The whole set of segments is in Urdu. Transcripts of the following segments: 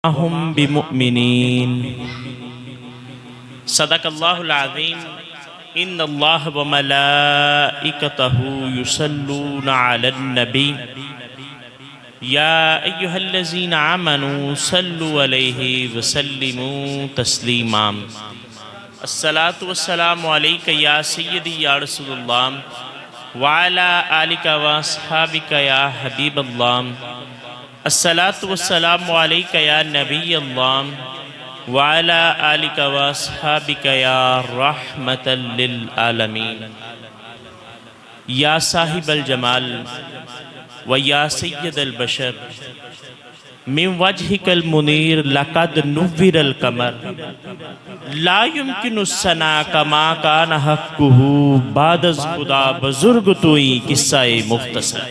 هم بمؤمنين صدق الله العظيم إن الله وملائكته يصلون على النبي يا أيها الذين آمنوا صلوا عليه وسلموا تسليما الصلاة والسلام عليك يا سيدي يا رسول الله وعلى آلك وأصحابك يا حبيب الله الصلاة والسلام عليك يا نبي الله وعلى آلك وأصحابك يا رحمة للعالمين يا صاحب الجمال ويا سيد البشر من وجهك المنير لقد نور القمر لا يمكن الثناء كما كان حقه بعد از خدا بزرگ توئی قصہ مختصر.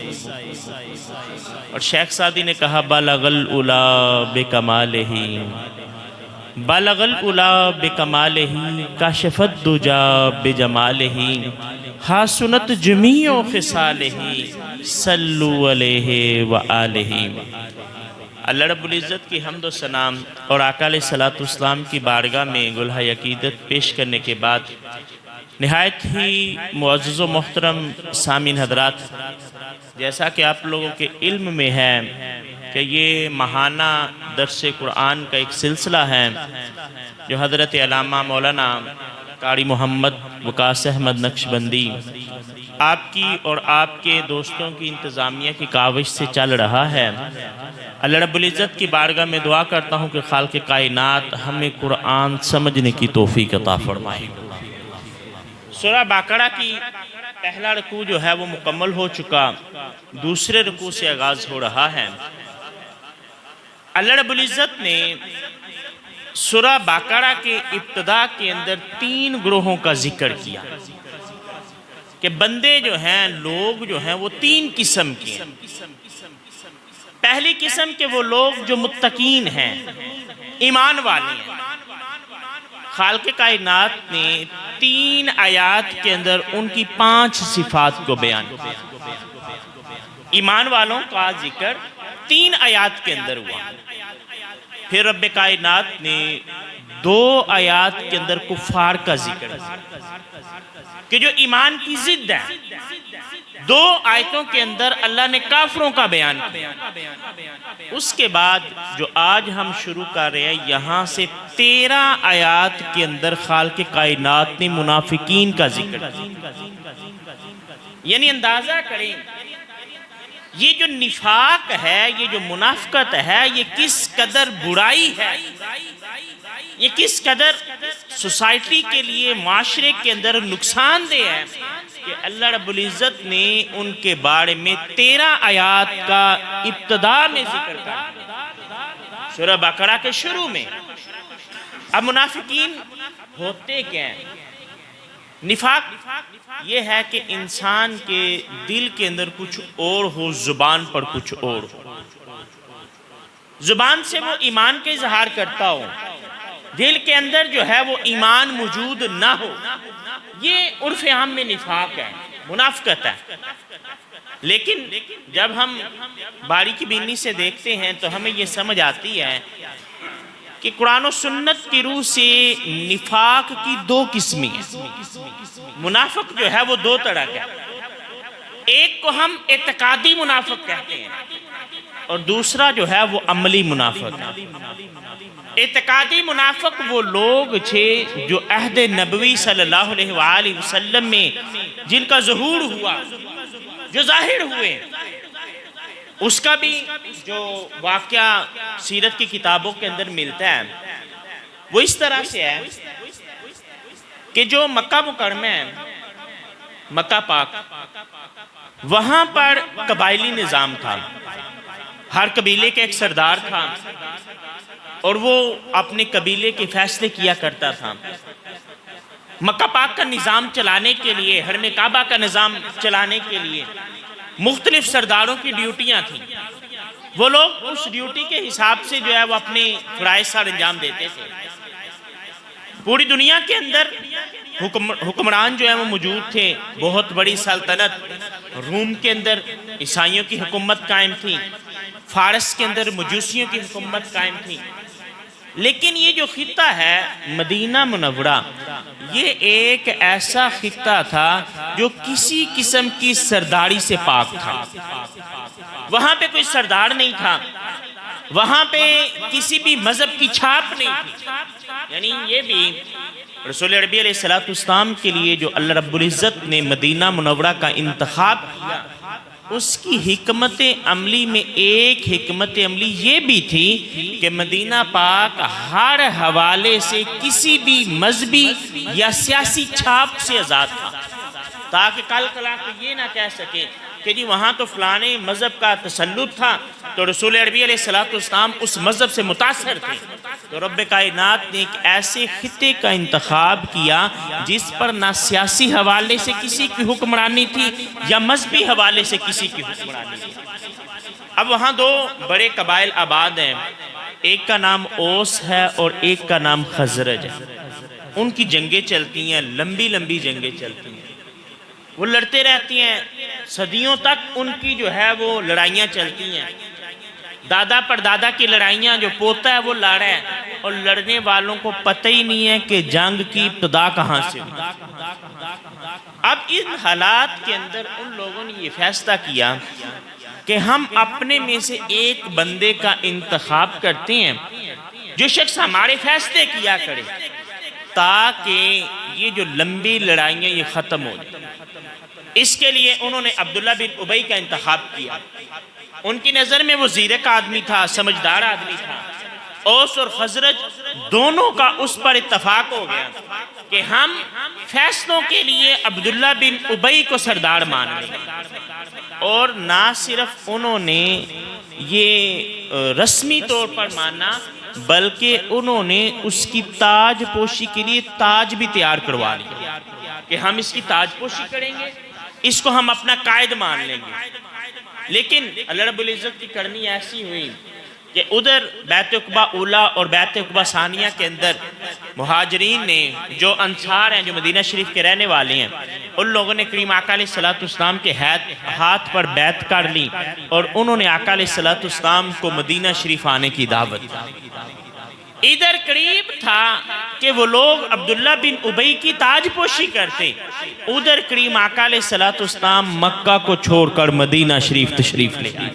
اور شیخ سعدی نے کہا بلغ العلا بکمالہ بلغ العلا بکمالہ کاشف الدجا بجمالہ حسنت جمیع خصالہ صلو علیہ وآلہ. اللہ رب العزت کی حمد و ثنا اور آقا علیہ الصلوۃ والسلام کی بارگاہ میں گلہۂ عقیدت پیش کرنے کے بعد نہایت ہی معزز و محترم سامعین حضرات، جیسا کہ آپ لوگوں کے علم میں ہے کہ یہ ماہانہ درس قرآن کا ایک سلسلہ ہے جو حضرت علامہ مولانا قاری محمد وقاص احمد نقشبندی آپ کی اور آپ کے دوستوں کی انتظامیہ کی کاوش سے چل رہا ہے. اللہ رب العزت کی بارگاہ میں دعا کرتا ہوں کہ خالق کائنات ہمیں قرآن سمجھنے کی توفیق عطا فرمائے. سورہ بقرہ کی پہلا رکوع جو ہے وہ مکمل ہو چکا، دوسرے رکوع سے آغاز ہو رہا ہے. اللہ رب العزت نے سورہ بقرہ کے ابتدا کے اندر 3 گروہوں کا ذکر کیا کہ بندے جو ہیں، لوگ جو ہیں وہ 3 قسم کے ہیں. پہلی قسم کے وہ لوگ جو متقین ہیں، ایمان والے ہیں. خالق کائنات نے 3 آیات کے اندر ان کی 5 صفات کو بیان کیا. ایمان والوں کا ذکر 3 آیات کے اندر ہوا. پھر رب کائنات نے 2 آیات کے اندر کفار کا ذکر کہ جو ایمان کی ضد ہے. 2 آیتوں کے اندر اللہ نے کافروں کا بیان کیا. اس کے بعد جو آج ہم شروع کر رہے ہیں یہاں سے 13 آیات کے اندر خالق کائنات نے منافقین کا ذکر کیا. یعنی اندازہ کریں یہ جو نفاق ہے، یہ جو منافقت ہے، یہ کس قدر برائی ہے، یہ کس قدر سوسائٹی کے لیے، معاشرے کے اندر نقصان دہ ہے کہ اللہ رب العزت نے ان کے بارے میں 13 آیات کا ابتدا میں ذکر کیا سورہ بقرہ کے شروع میں. اب منافقین ہوتے کیا ہیں؟ نفاق یہ ہے کہ انسان کے دل کے اندر کچھ اور ہو، زبان پر کچھ اور ہو. زبان سے وہ ایمان کے اظہار کرتا ہو، دل کے اندر جو ہے وہ ایمان موجود نہ ہو. یہ عرف عام میں نفاق ہے، منافقت ہے. لیکن جب ہم باریکی بینی سے دیکھتے ہیں تو ہمیں یہ سمجھ آتی ہے کہ قرآن و سنت کی روح سے نفاق کی 2 قسمیں ہیں. منافق جو ہے وہ 2 طرح کا ہے. ایک کو ہم اعتقادی منافق کہتے ہیں اور دوسرا جو ہے وہ عملی منافق ہے. اعتقادی منافق وہ لوگ تھے جو عہد نبوی صلی اللہ علیہ وآلہ وسلم میں جن کا ظہور ہوا، جو ظاہر ہوئے. اس کا بھی جو واقعہ سیرت کی کتابوں کے اندر ملتا ہے وہ اس طرح سے ہے کہ جو مکہ مکرمہ ہے، مکہ پاک، وہاں پر قبائلی نظام تھا. ہر قبیلے کا ایک سردار تھا اور وہ اپنے قبیلے کے فیصلے کیا کرتا تھا. مکہ پاک کا نظام چلانے کے لیے، حرم کعبہ کا نظام چلانے کے لیے مختلف سرداروں کی ڈیوٹیاں تھیں. وہ لوگ اس ڈیوٹی کے حساب سے جو ہے وہ اپنے فرائض سر انجام دیتے تھے. پوری دنیا کے اندر حکمران جو ہیں وہ موجود تھے. بہت بڑی سلطنت روم کے اندر عیسائیوں کی حکومت قائم تھی، فارس کے اندر مجوسیوں کی حکومت قائم تھی. لیکن یہ جو خطہ ہے مدینہ منورہ، یہ ایک ایسا خطہ تھا جو کسی قسم کی سرداری سے پاک تھا۔ وہاں پہ کوئی سردار نہیں تھا، وہاں پہ کسی بھی مذہب کی چھاپ نہیں تھی۔ یعنی یہ بھی رسول عربی علیہ السلام کے لیے جو اللہ رب العزت نے مدینہ منورہ کا انتخاب کیا، اس کی حکمت عملی میں ایک حکمت عملی یہ بھی تھی کہ مدینہ پاک ہر حوالے سے کسی بھی مذہبی یا سیاسی چھاپ سے آزاد تھا، تاکہ کل کلا کو یہ نہ کہہ سکے کہ جی وہاں تو فلانے مذہب کا تسلط تھا تو رسول عربی علیہ السلام اس مذہب سے متاثر تھے۔ تو رب کائنات نے ایک ایسے خطے کا انتخاب کیا جس پر نہ سیاسی حوالے سے کسی کی حکمرانی تھی یا مذہبی حوالے سے کسی کی حکمرانی تھی۔ اب وہاں دو بڑے قبائل آباد ہیں، ایک کا نام اوس ہے اور ایک کا نام خزرج ہے۔ ان کی جنگیں چلتی ہیں، لمبی لمبی جنگیں چلتی ہیں، وہ لڑتے رہتی ہیں، صدیوں تک ان کی جو ہے وہ لڑائیاں چلتی ہیں۔ دادا پر دادا کی لڑائیاں، جو پوتا ہے وہ لڑ ہے اور لڑنے والوں کو پتہ ہی نہیں ہے کہ جنگ کی ابتدا کہاں سے ہوئی۔ اب ان حالات کے اندر ان لوگوں نے یہ فیصلہ کیا کہ ہم اپنے میں سے ایک بندے کا انتخاب کرتے ہیں جو شخص ہمارے فیصلے کیا کرے، تاکہ یہ جو لمبی لڑائیاں یہ ختم ہو جائیں۔ اس کے لیے انہوں نے عبداللہ بن ابی کا انتخاب کیا۔ ان کی نظر میں وہ زیرے کا آدمی تھا، سمجھدار آدمی تھا۔ اوس اور خزرج دونوں کا اس پر اتفاق ہو گیا کہ ہم فیصلوں کے لیے عبداللہ بن ابی کو سردار مان لیں۔ اور نہ صرف انہوں نے یہ رسمی طور پر مانا، بلکہ انہوں نے اس کی تاج پوشی کے لیے تاج بھی تیار کروا لیا کہ ہم اس کی تاج پوشی کریں گے، اس کو ہم اپنا قائد مان لیں گے۔ لیکن اللہ رب العزت کی کرنی ایسی ہوئی کہ ادھر بیت عقبہ اولا اور بیت عقبہ ثانیہ کے اندر مہاجرین نے، جو انصار ہیں، جو مدینہ شریف کے رہنے والے ہیں، ان لوگوں نے کریم آقا علیہ السلام کے ہاتھ پر بیعت کر لی اور انہوں نے آقا علیہ السلام کو مدینہ شریف آنے کی دعوت دی۔ ادھر قریب تھا کہ وہ لوگ عبداللہ بن ابی کی تاج پوشی کرتے، ادھر کریم آقا علیہ السلام مکہ کو چھوڑ کر مدینہ شریف تشریف لے آئے۔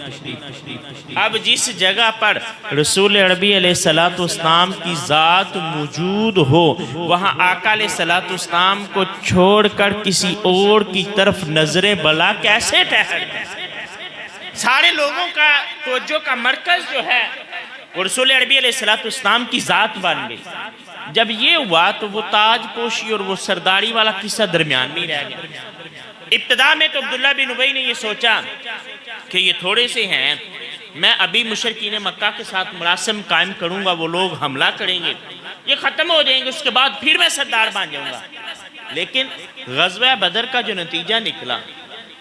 اب جس جگہ پر رسول عربی علیہ السلام کی ذات موجود ہو، وہاں آقا علیہ السلام کو چھوڑ کر کسی اور کی طرف نظریں بلا کیسے ٹھہر جائیں؟ سارے لوگوں کا توجہ کا مرکز جو ہے وہ رسول عربی علیہ السلام کی ذات بن گئی۔ جب یہ ہوا تو وہ تاج پوشی اور وہ سرداری والا قصہ درمیان میں رہ گیا۔ ابتدا میں تو عبداللہ بن ابی نے یہ سوچا کہ یہ تھوڑے سے ہیں، میں ابھی مشرکین مکہ کے ساتھ مراسم قائم کروں گا، وہ لوگ حملہ کریں گے، یہ ختم ہو جائیں گے، اس کے بعد پھر میں سردار بن جاؤں گا۔ لیکن غزوہ بدر کا جو نتیجہ نکلا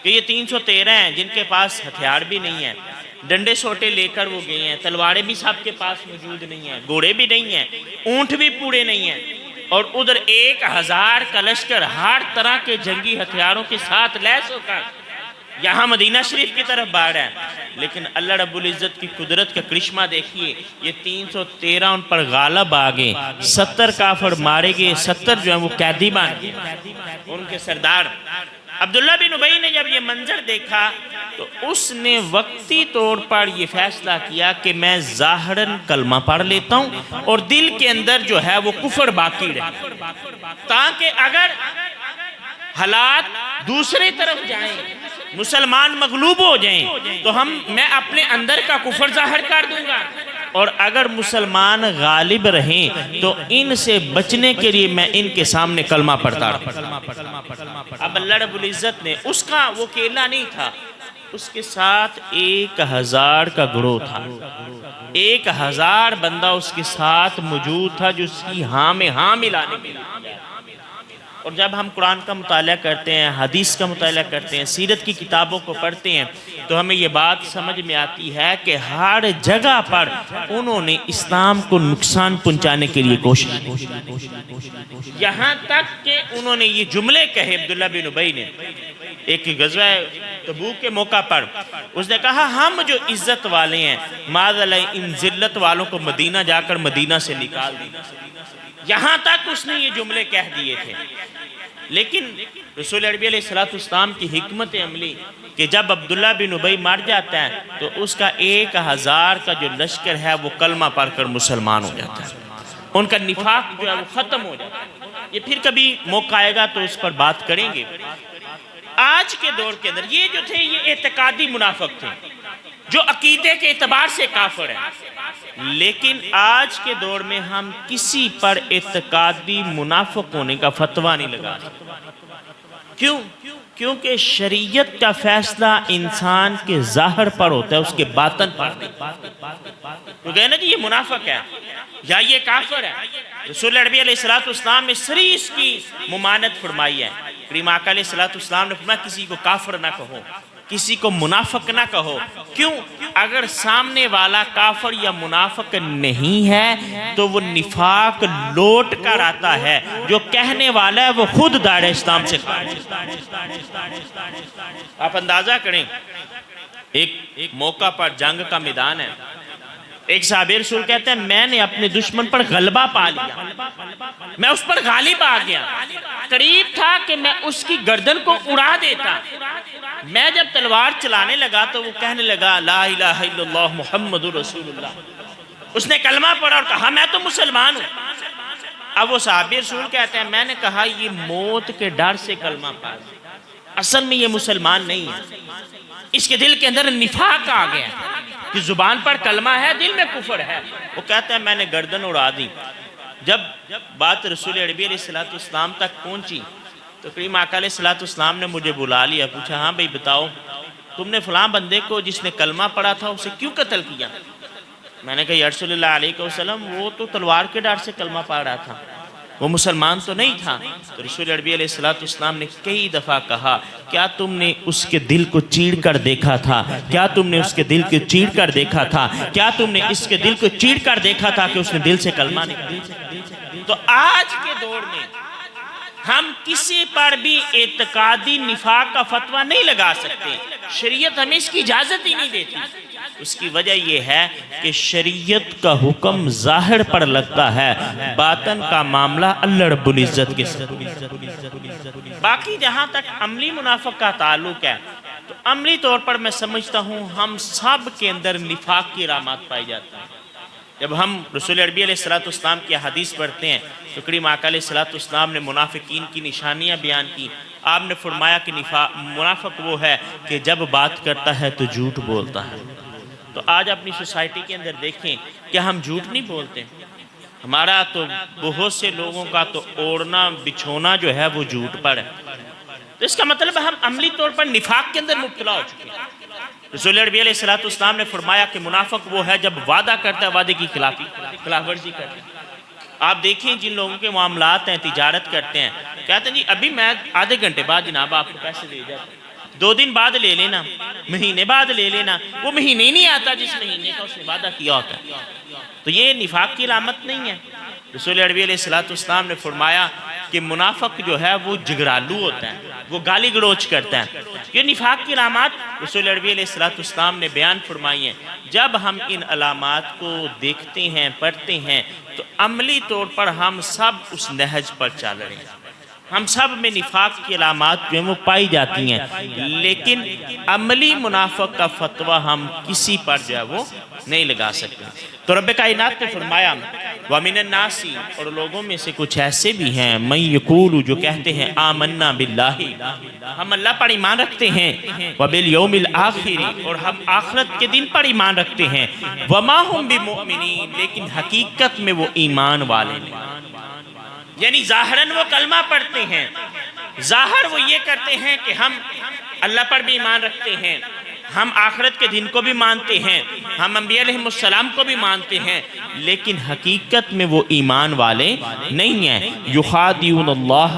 کہ یہ 313 ہیں جن کے پاس ہتھیار بھی نہیں ہیں، ڈنڈے سوٹے لے کر وہ گئے ہیں، تلواریں بھی سب کے پاس موجود نہیں ہیں، گھوڑے بھی نہیں ہیں، اونٹ بھی پورے نہیں ہیں، اور ادھر 1000 کا لشکر ہر طرح کے جنگی ہتھیاروں کے ساتھ لیس ہو کر یہاں مدینہ شریف کی طرف بڑھ ہے۔ لیکن اللہ رب العزت کی قدرت کا کرشمہ دیکھیے، یہ 313 ان پر غالب آگئے، 70 کافر مارے گئے، 70 جو ہیں وہ قیدی بن گئے۔ ان کے سردار عبداللہ بن ابی نے جب یہ منظر دیکھا تو اس نے وقتی طور پر یہ فیصلہ کیا کہ میں ظاہراً کلمہ پڑھ لیتا ہوں اور دل کے اندر جو ہے وہ کفر باقی رہے، تاکہ اگر حالات دوسری طرف جائیں، مسلمان مغلوب ہو جائیں تو میں اپنے اندر کا کفر ظاہر کر دوں گا، اور اگر مسلمان غالب رہیں تو ان سے بچنے کے لیے میں ان کے سامنے کلمہ پڑھتا رہا۔ اب اللہ رب العزت نے اس کا وہ اکیلا نہیں تھا، اس کے ساتھ 1000 کا گروہ تھا، 1000 بندہ اس کے ساتھ موجود تھا جو اس کی ہاں میں ہاں ملانے کے لیے۔ اور جب ہم قرآن کا مطالعہ کرتے ہیں، حدیث کا مطالعہ کرتے ہیں، سیرت کی کتابوں کو پڑھتے ہیں، تو ہمیں یہ بات سمجھ میں آتی ہے کہ ہر جگہ پر انہوں نے اسلام کو نقصان پہنچانے کے لیے کوشش کی، یہاں تک کہ انہوں نے یہ جملے کہے۔ عبداللہ بن ابی نے ایک غزوہ تبوک کے موقع پر اس نے کہا ہم جو عزت والے ہیں معاذ اللہ ان ذلت والوں کو مدینہ جا کر مدینہ سے نکال دیں، یہاں تک اس نے یہ جملے کہہ دیے تھے۔ لیکن رسول عربی علیہ السلام کی حکمت عملی کہ جب عبداللہ بن ابی مر جاتا ہے تو اس کا 1000 کا جو لشکر ہے وہ کلمہ پڑھ کر مسلمان ہو جاتا ہے، ان کا نفاق جو ہے وہ ختم ہو جاتا ہے۔ یہ پھر کبھی موقع آئے گا تو اس پر بات کریں گے۔ آج کے دور کے اندر یہ جو تھے یہ اعتقادی منافق تھے جو عقیدے کے اعتبار سے کافر ہیں، لیکن آج کے دور میں ہم کسی پر اعتقادی منافق ہونے کا فتویٰ نہیں لگا سکتے۔ کیوں؟ کیونکہ شریعت کا فیصلہ انسان کے ظاہر پر ہوتا ہے، اس کے باطن پر نہیں۔ تو کہنا کہ یہ منافق ہے یا یہ کافر ہے، رسول عربی علیہ السلام نے صریح اس کی ممانعت فرمائی ہے۔ کریم آقا علیہ السلام نے فرمایا کسی کو کافر نہ کہو، کسی کو منافق نہ کہو۔ کیوں؟ اگر سامنے والا کافر یا منافق نہیں ہے تو وہ نفاق لوٹ کر آتا ہے، جو کہنے والا ہے وہ خود دائرہ اسلام سے خارج۔ آپ اندازہ کریں ایک موقع پر جنگ کا میدان ہے، ایک صحابی رسول کہتے ہیں میں نے اپنے دشمن پر غلبہ پا لیا، میں اس پر غالب آ گیا، قریب تھا کہ میں اس کی گردن کو اڑا دیتا۔ میں جب تلوار چلانے لگا تو وہ کہنے لگا لا الہ الا اللہ محمد رسول اللہ، اس نے کلمہ پڑھا اور کہا میں تو مسلمان ہوں۔ اب وہ صحابی رسول کہتے ہیں میں نے کہا یہ موت کے ڈر سے کلمہ پڑھا، اصل میں یہ مسلمان نہیں ہے، اس کے دل کے اندر نفاق آ گیا کہ زبان پر کلمہ ہے دل میں کفر ہے۔ وہ کہتا ہے میں نے گردن اڑا دی۔ جب بات رسول عربی علیہ السلام تک پہنچی تو کریم آقا علیہ السلام نے مجھے بلا لیا، پوچھا ہاں بھئی بتاؤ تم نے فلاں بندے کو جس نے کلمہ پڑھا تھا اسے کیوں قتل کیا؟ میں نے کہا یا رسول اللہ علیہ وسلم وہ تو تلوار کے ڈر سے کلمہ پڑھ رہا تھا، وہ مسلمان تو نہیں تھا۔ تو رسول عربی علیہ السلام نے کئی دفعہ کہا کیا تم نے اس کے دل کو چیڑ کر دیکھا تھا؟ کیا تم نے اس کے دل کو چیڑ کر دیکھا تھا؟ کیا تم نے اس کے دل کو چیڑ کر دیکھا تھا کہ اس نے دل سے کلمہ نکالا؟ تو آج کے دور میں ہم کسی پر بھی اعتقادی نفاق کا فتویٰ نہیں لگا سکتے، شریعت ہمیں اس کی اجازت ہی نہیں دیتی۔ اس کی وجہ یہ ہے کہ شریعت کا حکم ظاہر پر لگتا ہے، باطن کا معاملہ اللہ رب العزت کے ساتھ۔ باقی جہاں تک عملی منافق کا تعلق ہے تو عملی طور پر میں سمجھتا ہوں ہم سب کے اندر نفاق کی علامات پائی جاتی ہیں۔ جب ہم رسول عربی علیہ السلام کی حدیث پڑھتے ہیں تو کریم آقا علیہ السلام نے منافقین کی نشانیاں بیان کی۔ آپ نے فرمایا کہ منافق وہ ہے کہ جب بات کرتا ہے تو جھوٹ بولتا ہے۔ تو آج اپنی سوسائٹی کے اندر دیکھیں کہ ہم جھوٹ نہیں بولتے، ہمارا تو بہت سے لوگوں کا تو اوڑھنا بچھونا جو ہے وہ جھوٹ پر ہے، تو اس کا مطلب ہم عملی طور پر نفاق کے اندر مبتلا ہو چکے ہیں۔ رسول عربی علیہ السلام نے فرمایا کہ منافق وہ ہے جب وعدہ کرتا ہے وعدے کی خلاف ورزی کرتا ہے۔ آپ دیکھیں جن لوگوں کے معاملات ہیں، تجارت کرتے ہیں، کہتے ہیں جی ابھی میں آدھے گھنٹے بعد جناب آپ کو پیسے دے جاتا ہوں، 2 دن بعد لے لینا، مہینے بعد لے لینا، وہ مہینے نہیں آتا جس مہینے کا اس نے وعدہ کیا ہوتا ہے۔ تو یہ نفاق کی علامت نہیں ہے۔ رسول عربی علیہ السلام نے فرمایا کہ منافق جو ہے وہ جگرالو ہوتا ہے، وہ گالی گلوچ کرتا ہے۔ یہ نفاق کی علامات رسول عربی علیہ السلام نے بیان فرمائی ہیں۔ جب ہم ان علامات کو دیکھتے ہیں، پڑھتے ہیں تو عملی طور پر ہم سب اس نہج پر چل رہے ہیں، ہم سب میں نفاق کی علامات جو ہیں وہ پائی جاتی ہیں، لیکن عملی منافق کا فتویٰ ہم کسی پر جو ہے وہ نہیں لگا سکتے۔ تو رب کائنات نے فرمایا وَمِنَ النَّاسِ، اور لوگوں میں سے کچھ ایسے بھی ہیں مَن یقول، جو کہتے ہیں آمنا باللہ، ہم اللہ پر ایمان رکھتے ہیں، وَبِالْيَوْمِ الْآخِرِ، اور ہم آخرت کے دن پر ایمان رکھتے ہیں، وَمَا هُمْ بِمُؤْمِنِينَ، لیکن حقیقت میں وہ ایمان والے نہیں۔ یعنی ظاہراً وہ کلمہ پڑھتے ہیں، ظاہر وہ یہ کرتے ہیں کہ ہم اللہ پر بھی ایمان رکھتے ہیں، ہم آخرت کے دن کو بھی مانتے ہیں، ہم انبیاء علیہ السلام کو بھی مانتے ہیں، لیکن حقیقت میں وہ ایمان والے نہیں ہیں۔ یخادعون اللہ،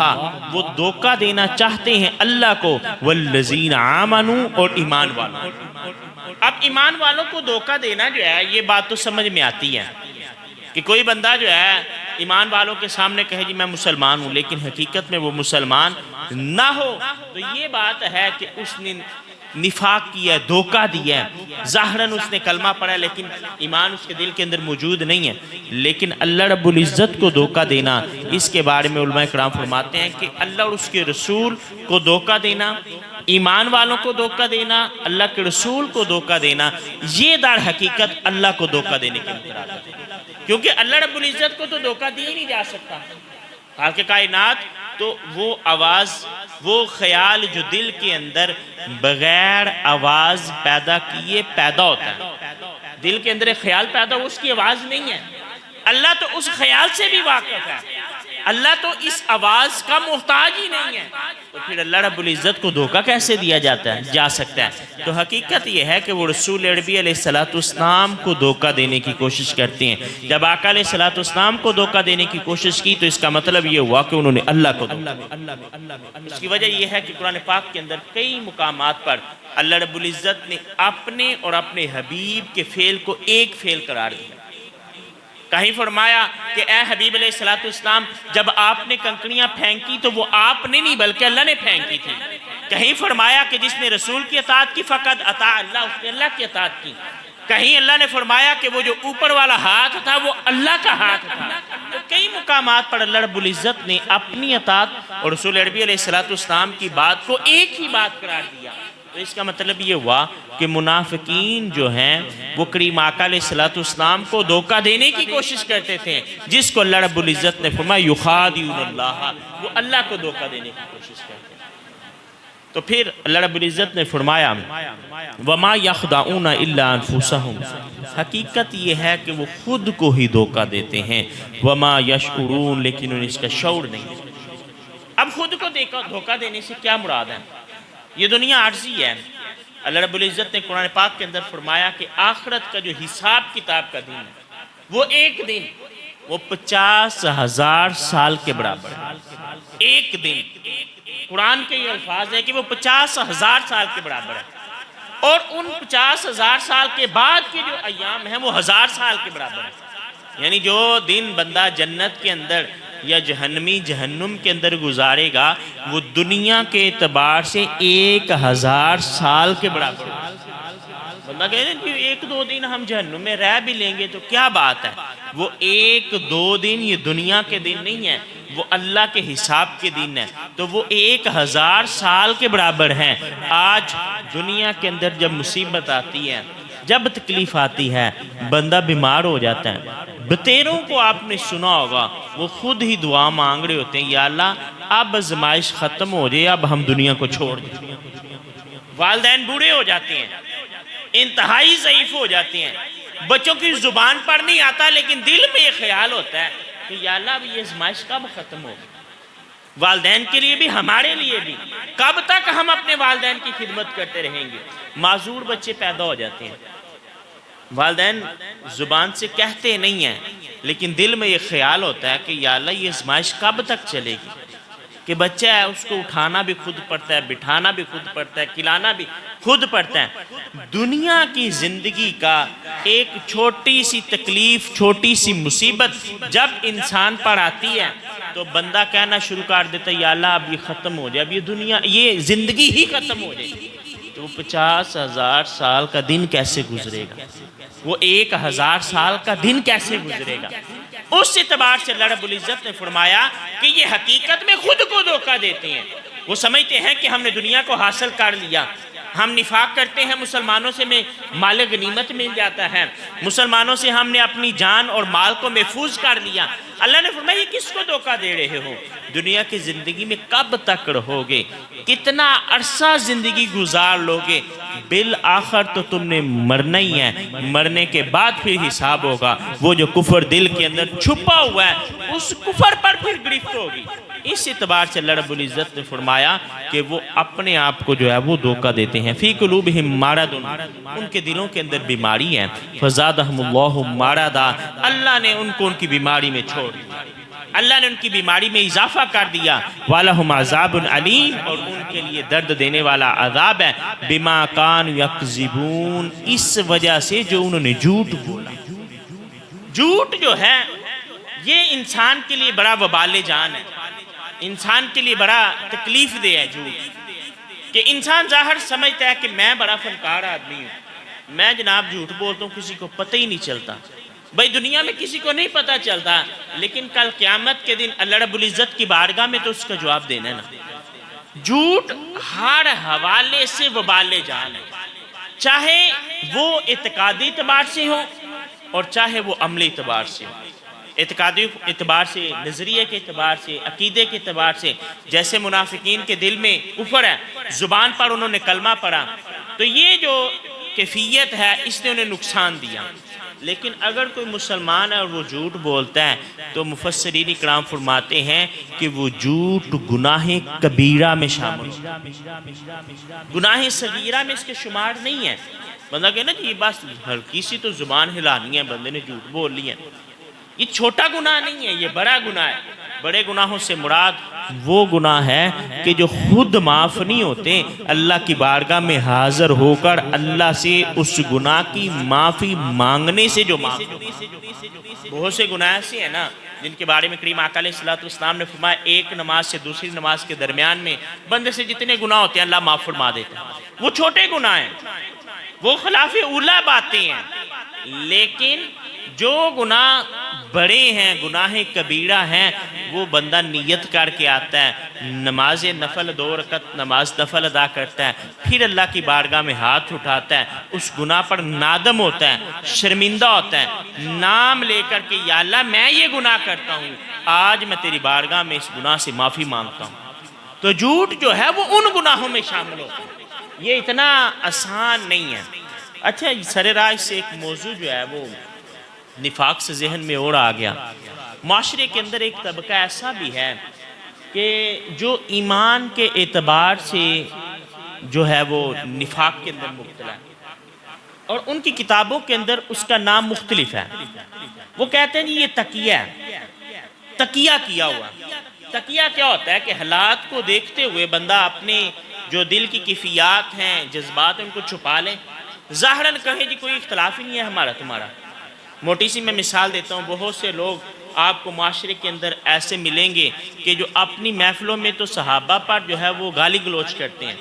وہ دھوکہ دینا چاہتے ہیں اللہ کو، والذین آمنوا، اور ایمان والوں۔ اب ایمان والوں کو دھوکہ دینا جو ہے، یہ بات تو سمجھ میں آتی ہے کہ کوئی بندہ جو ہے ایمان والوں کے سامنے کہے جی میں مسلمان ہوں، لیکن حقیقت میں وہ مسلمان نہ ہو، تو یہ بات ہے کہ اس نے نفاق کیا ہے، دھوکہ دیا ہے۔ ظاہراً اس نے کلمہ پڑھا ہے لیکن ایمان اس کے دل کے اندر موجود نہیں ہے۔ لیکن اللہ رب العزت کو دھوکہ دینا، اس کے بارے میں علماء کرام فرماتے ہیں کہ اللہ اور اس کے رسول کو دھوکہ دینا، ایمان والوں کو دھوکہ دینا، اللہ کے رسول کو دھوکہ دینا، یہ در حقیقت اللہ کو دھوکہ دینے کے انتراض ہے، کیونکہ اللہ رب العزت کو تو دھوکہ دی ہی نہیں جا سکتا۔ خالق کائنات تو وہ آواز، وہ خیال جو دل کے اندر بغیر آواز پیدا کیے پیدا ہوتا ہے، دل کے اندر ایک خیال پیدا ہو، اس کی آواز نہیں ہے، اللہ تو اس خیال سے بھی واقف ہے، اللہ تو اس آواز کا محتاج ہی نہیں ہے، تو پھر اللہ رب العزت کو دھوکہ کیسے دیا جا سکتا ہے؟ تو حقیقت یہ ہے کہ وہ رسول عربی علیہ السلام کو دھوکہ دینے کی کوشش کرتے ہیں۔ جب آقا علیہ السلام کو دھوکہ دینے کی کوشش کی تو اس کا مطلب یہ ہوا کہ انہوں نے اللہ کو دھوکہ دیا۔ اس کی وجہ یہ ہے کہ قرآن پاک کے اندر کئی مقامات پر اللہ رب العزت نے اپنے اور اپنے حبیب کے فعل کو ایک فعل قرار دیا۔ کہیں فرمایا کہ اے حبیب علیہ السلام، جب آپ نے کنکریاں پھینکی تو وہ آپ نے نہیں بلکہ اللہ نے پھینکی تھی۔ کہیں فرمایا کہ جس نے رسول کی اطاعت کی فقط اطاع اللہ، اس نے اللہ کی اطاعت کی۔ کہیں اللہ نے فرمایا کہ وہ جو اوپر والا ہاتھ تھا وہ اللہ کا ہاتھ تھا۔ تو کئی مقامات پر اللہ رب العزت نے اپنی اطاعت اور رسول عربی علیہ السلام کی بات کو ایک ہی بات قرار دیا۔ تو اس کا مطلب یہ ہوا کہ منافقین جو ہیں وہ کریم آقا علیہ السلام کو دھوکہ دینے کی کوشش کرتے تھے، جس کو اللہ رب العزت نے فرمایا یخادعون اللہ، وہ اللہ کو دھوکہ دینے کی کوشش کرتے ہیں۔ تو پھر اللہ رب العزت نے فرمایا وما یخدعون الا انفسہم، حقیقت یہ ہے کہ وہ خود کو ہی دھوکہ دیتے ہیں، وما یشعرون، لیکن انہیں اس کا شعور نہیں۔ اب خود کو دھوکہ دینے سے کیا مراد ہے؟ یہ دنیا عارضی ہے۔ اللہ رب العزت نے قرآن پاک کے اندر فرمایا کہ آخرت کا جو حساب کتاب کا دن ہے وہ ایک دن، وہ 50,000 سال کے برابر ہے۔ ایک دن، قرآن کے یہ الفاظ ہے کہ وہ 50,000 سال کے برابر ہے، اور ان 50,000 سال کے بعد کے جو ایام ہیں وہ 1000 سال کے برابر ہیں۔ یعنی جو دن بندہ جنت کے اندر یا جہنمی جہنم کے اندر گزارے گا وہ دنیا کے اعتبار سے 1000 سال کے برابر ہے۔ بندہ کہتے ہیں کہ ایک دو دن ہم جہنم میں رہ بھی لیں گے تو کیا بات ہے، وہ ایک دو دن یہ دنیا کے دن نہیں ہے، وہ اللہ کے حساب کے دن ہے، تو وہ 1000 سال کے برابر ہیں۔ آج دنیا کے اندر جب مصیبت آتی ہے، جب تکلیف آتی ہے، بندہ بیمار ہو جاتا ہے، بتیروں کو آپ نے سنا ہوگا وہ خود ہی دعا مانگ رہے ہوتے ہیں، یا اللہ اب آزمائش ختم ہو جائے، اب ہم دنیا کو چھوڑ دیں۔ والدین بوڑھے ہو جاتے ہیں، انتہائی ضعیف ہو جاتے ہیں، بچوں کی زبان پر نہیں آتا لیکن دل میں یہ خیال ہوتا ہے کہ یا اللہ اب یہ آزمائش کب ختم ہوگی۔ والدین کے لیے بھی ہمارے لیے بھی، کب تک ہم اپنے والدین کی خدمت کرتے رہیں گے؟ معذور بچے پیدا ہو جاتے ہیں، والدین زبان سے کہتے نہیں ہیں لیکن دل میں یہ خیال ہوتا ہے کہ یا اللہ یہ آزمائش کب تک چلے گی، کہ بچہ ہے اس کو اٹھانا بھی خود پڑتا ہے، بٹھانا بھی خود پڑتا ہے، کھلانا بھی خود پڑتا ہے۔ دنیا کی زندگی کا ایک چھوٹی سی تکلیف، چھوٹی سی مصیبت جب انسان پر آتی ہے تو بندہ کہنا شروع کر دیتا ہے یا اللہ اب یہ ختم ہو جائے، اب یہ دنیا، یہ زندگی ہی ختم ہو جائے گی۔ تو وہ 50,000 سال کا دن کیسے گزرے گا، وہ 1000 سال کا دن کیسے گزرے گا؟ اس اعتبار سے اللہ رب العزت نے فرمایا کہ یہ حقیقت میں خود کو دھوکہ دیتے ہیں۔ وہ سمجھتے ہیں کہ ہم نے دنیا کو حاصل کر لیا، ہم نفاق کرتے ہیں، مسلمانوں سے میں مال غنیمت مل جاتا ہے، مسلمانوں سے ہم نے اپنی جان اور مال کو محفوظ کر لیا۔ اللہ نے فرمایا یہ کس کو دھوکہ دے رہے ہو؟ دنیا کی زندگی میں کب تک رہو گے، کتنا عرصہ زندگی گزار لوگے، بالآخر تو تم نے مرنا ہی ہے، مرنے کے بعد پھر حساب ہوگا۔ وہ جو کفر دل کے اندر چھپا ہوا ہے اس کفر پر پھر گرفت ہوگی۔ اس اعتبار سے اللہ رب العزت نے فرمایا کہ وہ اپنے آپ کو جو ہے وہ دھوکہ دیتے ہیں۔ فی قلوبہم مرض، ان کے دلوں کے اندر بیماری ہے، فزادہم اللہ مرضا، اللہ نے ان کو ان کی بیماری میں چھوڑ دیا، اللہ نے ان کی بیماری میں اضافہ کر دیا۔ وَلَهُمْ عَذَابٌ عَلِيمٌ، اور ان کے لیے درد دینے والا عذاب ہے، بِمَا كَانُوا يَكْذِبُونَ، اس وجہ سے جو انہوں نے جھوٹ بولا۔ جھوٹ جو ہے یہ انسان کے لیے بڑا وبال جان ہے، انسان کے لیے بڑا تکلیف دہ ہے جھوٹ، کہ انسان ظاہر سمجھتا ہے کہ میں بڑا فنکار آدمی ہوں، میں جناب جھوٹ بولتا ہوں کسی کو پتہ ہی نہیں چلتا۔ بھائی دنیا میں کسی کو نہیں پتہ چلتا، لیکن کل قیامت کے دن اللہ رب العزت کی بارگاہ میں تو اس کا جواب دینا ہے نا۔ جھوٹ ہر حوالے سے وبال جان ہے، چاہے وہ اعتقادی اعتبار سے ہو اور چاہے وہ عملی اعتبار سے ہو۔ اعتقادی اعتبار سے، نظریے کے اعتبار سے، عقیدے کے اعتبار سے، جیسے منافقین کے دل میں کفر ہے، زبان پر انہوں نے کلمہ پڑھا، تو یہ جو کیفیت ہے اس نے انہیں نقصان دیا۔ لیکن اگر کوئی مسلمان ہے اور وہ جھوٹ بولتا ہے تو مفسرین اکرام فرماتے ہیں کہ وہ جھوٹ گناہ کبیرہ میں شامل ہے، گناہ صغیرہ میں اس کے شمار نہیں ہے۔ بندہ کہنا جی یہ بس ہلکی سی تو زبان ہلانی ہے، بندے نے جھوٹ بول لی ہے، یہ چھوٹا گناہ نہیں ہے، یہ بڑا گناہ ہے۔ بڑے گناہوں سے مراد وہ گناہ ہے کہ جو خود معاف نہیں ہوتے، اللہ کی بارگاہ میں حاضر ہو کر اللہ سے اس گناہ کی معافی مانگنے سے جو معاف ہوتے۔ بہت سے گناہ ایسے ہیں نا جن کے بارے میں کریم آقا علیہ السلام نے فرمایا ایک نماز سے دوسری نماز کے درمیان میں بندے سے جتنے گناہ ہوتے ہیں اللہ معاف فرما دیتا ہے۔ وہ چھوٹے گناہ ہیں، وہ خلاف اولا باتیں ہیں، لیکن جو گناہ بڑے ہیں، گناہ کبیرہ ہیں، وہ بندہ نیت کر کے آتا ہے، نماز نفل 2 رکعت نماز نفل ادا کرتا ہے، پھر اللہ کی بارگاہ میں ہاتھ اٹھاتا ہے، اس گناہ پر نادم ہوتا ہے، شرمندہ ہوتا ہے، نام لے کر کہ یا اللہ میں یہ گناہ کرتا ہوں، آج میں تیری بارگاہ میں اس گناہ سے معافی مانگتا ہوں۔ تو جھوٹ جو ہے وہ ان گناہوں میں شامل ہوتا ہے، یہ اتنا آسان نہیں ہے۔ اچھا سر راہ سے ایک موضوع جو ہے وہ نفاق سے ذہن میں اور آ گیا۔ معاشرے کے اندر ایک طبقہ ایسا بھی ہے کہ جو ایمان کے اعتبار سے جو ہے وہ نفاق کے اندر مبتلا ہے، اور ان کی کتابوں کے اندر اس کا نام مختلف ہے۔ وہ کہتے ہیں جی یہ تقیہ ہے، تقیہ کیا ہوا۔ تقیہ کیا ہوتا ہے کہ حالات کو دیکھتے ہوئے بندہ اپنے جو دل کی کیفیات ہیں، جذبات ان کو چھپا لے، ظاہراً کہے جی کوئی اختلاف ہی نہیں ہے ہمارا تمہارا۔ موٹی سی میں مثال دیتا ہوں، بہت سے لوگ آپ کو معاشرے کے اندر ایسے ملیں گے کہ جو اپنی محفلوں میں تو صحابہ پر جو ہے وہ گالی گلوچ کرتے ہیں،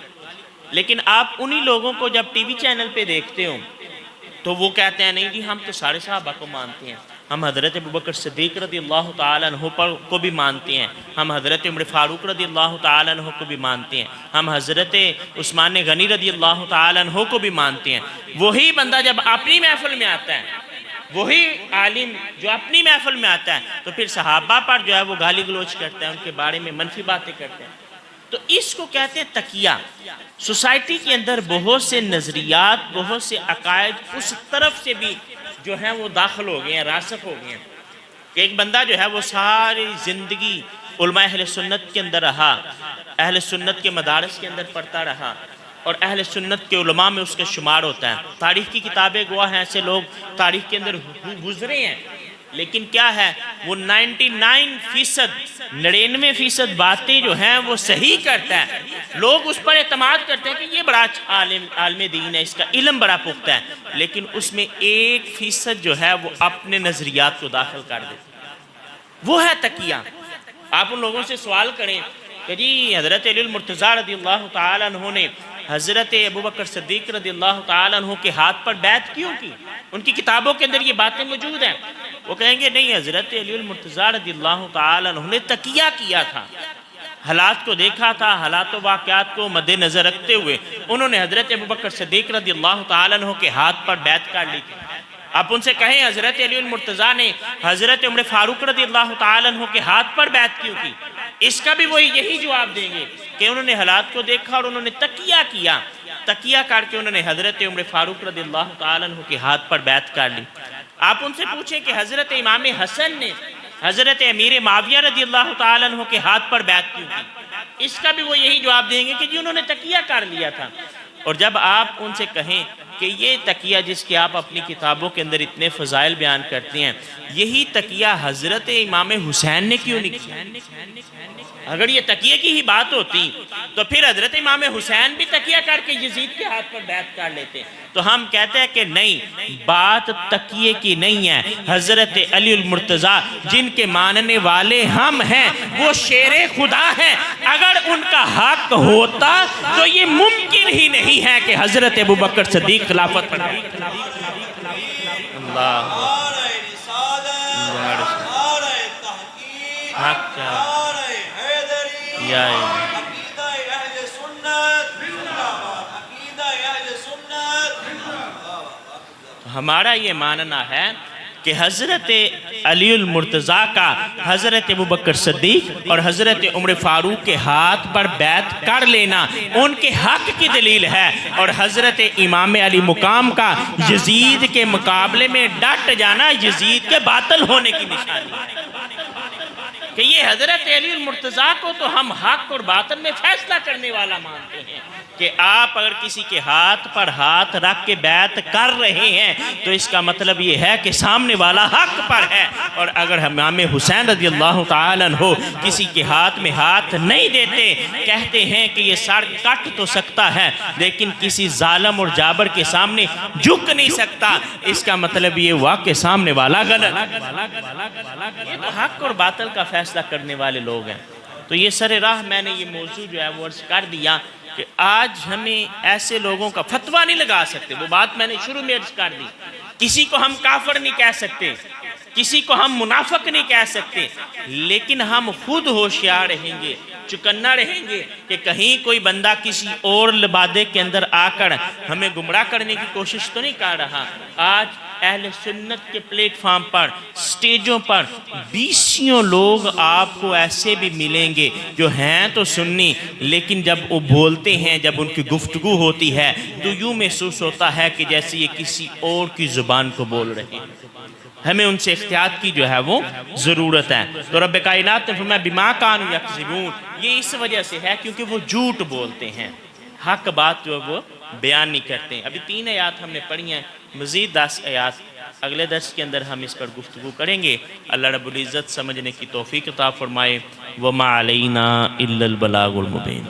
لیکن آپ انہی لوگوں کو جب ٹی وی چینل پہ دیکھتے ہو تو وہ کہتے ہیں نہیں جی ہم تو سارے صحابہ کو مانتے ہیں، ہم حضرت ابوبکر صدیق رضی اللہ تعالیٰ عنہ کو بھی مانتے ہیں، ہم حضرت عمر فاروق رضی اللہ تعالیٰ عنہ کو بھی مانتے ہیں، ہم حضرت عثمان غنی رضی اللہ تعالیٰ عنہ کو بھی مانتے ہیں۔ وہی بندہ جب اپنی محفل میں آتا ہے، وہی عالم جو اپنی محفل میں آتا ہے تو پھر صحابہ پر جو ہے وہ گالی گلوچ کرتا ہے، ان کے بارے میں منفی باتیں کرتے ہیں۔ تو اس کو کہتے ہیں تقیہ۔ سوسائٹی کے اندر بہت سے نظریات، بہت سے عقائد اس طرف سے بھی جو ہیں وہ داخل ہو گئے ہیں، راسخ ہو گئے ہیں کہ ایک بندہ جو ہے وہ ساری زندگی علماء اہل سنت کے اندر رہا، اہل سنت کے مدارس کے اندر پڑھتا رہا، اور اہل سنت کے علماء میں اس کا شمار ہوتا ہے۔ تاریخ کی کتابیں گواہ ہیں، ایسے لوگ تاریخ کے اندر گزرے ہیں، لیکن کیا ہے وہ 99% باتیں جو ہیں وہ صحیح کرتا ہے، لوگ اس پر اعتماد کرتے ہیں کہ یہ بڑا عالم دین ہے، اس کا علم بڑا پختہ ہے، لیکن اس میں 1% جو ہے وہ اپنے نظریات کو داخل کر دیتے ہیں، وہ ہے تقیہ۔ آپ ان لوگوں سے سوال کریں کہ جی حضرت علی المرتضیٰ رضی اللہ تعالیٰ عنہ نے حضرت ابوبکر صدیق رضی اللہ تعالیٰ عنہ کے ہاتھ پر بیعت کیوں کی؟ ان کی کتابوں کے اندر یہ باتیں موجود ہیں۔ وہ کہیں گے نہیں، حضرت علی المرتضیٰ رضی اللہ تعالیٰ عنہ نے تقیہ کیا تھا، حالات کو دیکھا تھا، حالات و واقعات کو مد نظر رکھتے ہوئے انہوں نے حضرت ابوبکر صدیق رضی اللہ تعالیٰ عنہ کے ہاتھ پر بیعت کر لی تھی۔ آپ ان سے کہیں حضرت علی المرتضیٰ نے حضرت عمر فاروق رضی اللہ تعالیٰ عنہ کے ہاتھ پر بیعت کیوں کی؟ اس کا بھی وہی یہی جواب دیں گے کہ انہوں نے حالات کو دیکھا اور انہوں نے تقیہ کیا۔ تکیہ کر کے انہوں نے حضرت عمر فاروق رضی اللہ تعالیٰ عنہ کے ہاتھ پر بیعت کر لی۔ آپ ان سے پوچھیں کہ حضرت امام حسن نے حضرت امیر معاویہ رضی اللہ تعالیٰ عنہ کے ہاتھ پر بیعت کیوں کی؟ اس کا بھی وہ یہی جواب دیں گے کہ جی انہوں نے تکیہ کر لیا تھا۔ اور جب آپ ان سے کہیں کہ یہ تکیہ جس کے آپ اپنی کتابوں کے اندر اتنے فضائل بیان کرتے ہیں، یہی تکیہ حضرت امام حسین نے کیوں نہیں کیا؟ اگر یہ تکیے کی ہی بات ہوتی تو پھر حضرت امام حسین بھی تکیہ کر کے یزید کے ہاتھ پر بیعت کر لیتے۔ تو ہم کہتے ہیں کہ نہیں، بات تکیے کی نہیں ہے۔ حضرت علی المرتضیٰ جن کے ماننے والے ہم ہیں، وہ شیر خدا ہیں، اگر ان کا حق ہوتا تو یہ ممکن ہی نہیں ہے کہ حضرت ابوبکر صدیق خلافت پر اللہ حق یا ہمارا یہ ماننا ہے کہ حضرت علی المرتضیٰ کا حضرت ابوبکر صدیق اور حضرت عمر فاروق کے ہاتھ پر بیعت کر لینا ان کے حق کی دلیل ہے، اور حضرت امام علی مقام کا یزید کے مقابلے میں ڈٹ جانا یزید کے باطل ہونے کی نشانی ہے کہ یہ حضرت علی المرتضیٰ کو تو ہم حق اور باطل میں فیصلہ کرنے والا مانتے ہیں کہ آپ اگر کسی کے ہاتھ پر ہاتھ رکھ کے بیعت کر رہے ہیں تو اس کا مطلب یہ ہے کہ سامنے والا حق پر ہے، اور اگر امام حسین رضی اللہ تعالیٰ عنہ کسی کے ہاتھ میں ہاتھ نہیں دیتے، کہتے ہیں کہ یہ سر کٹ تو سکتا ہے لیکن کسی ظالم اور جابر کے سامنے جھک نہیں سکتا، اس کا مطلب یہ ہوا کہ سامنے والا غلط۔ یہ تو حق اور باطل کا فیصلہ کرنے والے لوگ ہیں۔ تو یہ سر راہ میں نے یہ موضوع جو ہے وہ عرض کر دیا کہ آج ہمیں ایسے لوگوں کا فتویٰ نہیں لگا سکتے، وہ بات میں نے شروع میں عرض کر دی۔ کسی کو ہم کافر نہیں کہہ سکتے، کسی کو ہم منافق نہیں کہہ سکتے، لیکن ہم خود ہوشیار رہیں گے، چکنا رہیں گے کہ کہیں کوئی بندہ کسی اور لبادے کے اندر آ کر ہمیں گمراہ کرنے کی کوشش تو نہیں کر رہا۔ آج اہل سنت کے پلیٹ فارم پر، سٹیجوں پر بیسیوں لوگ آپ کو ایسے بھی ملیں گے جو ہیں تو سنی، لیکن جب وہ بولتے ہیں، جب ان کی گفتگو ہوتی ہے تو یوں محسوس ہوتا ہے کہ جیسے یہ کسی اور کی زبان کو بول رہے ہیں۔ ہمیں ان سے احتیاط کی جو ہے وہ ضرورت ہے۔ تو رب کائنات نے فرمایا بما کانوا یکذبون، یہ اس وجہ سے ہے کیونکہ وہ جھوٹ بولتے ہیں، حق بات جو وہ بیان نہیں کرتے ہیں۔ ابھی 3 آیات ہم نے پڑھی ہیں، مزید 10 آیات اگلے درس کے اندر ہم اس پر گفتگو کریں گے۔ اللہ رب العزت سمجھنے کی توفیق عطا فرمائے۔ وما علینا الا البلاغ المبین۔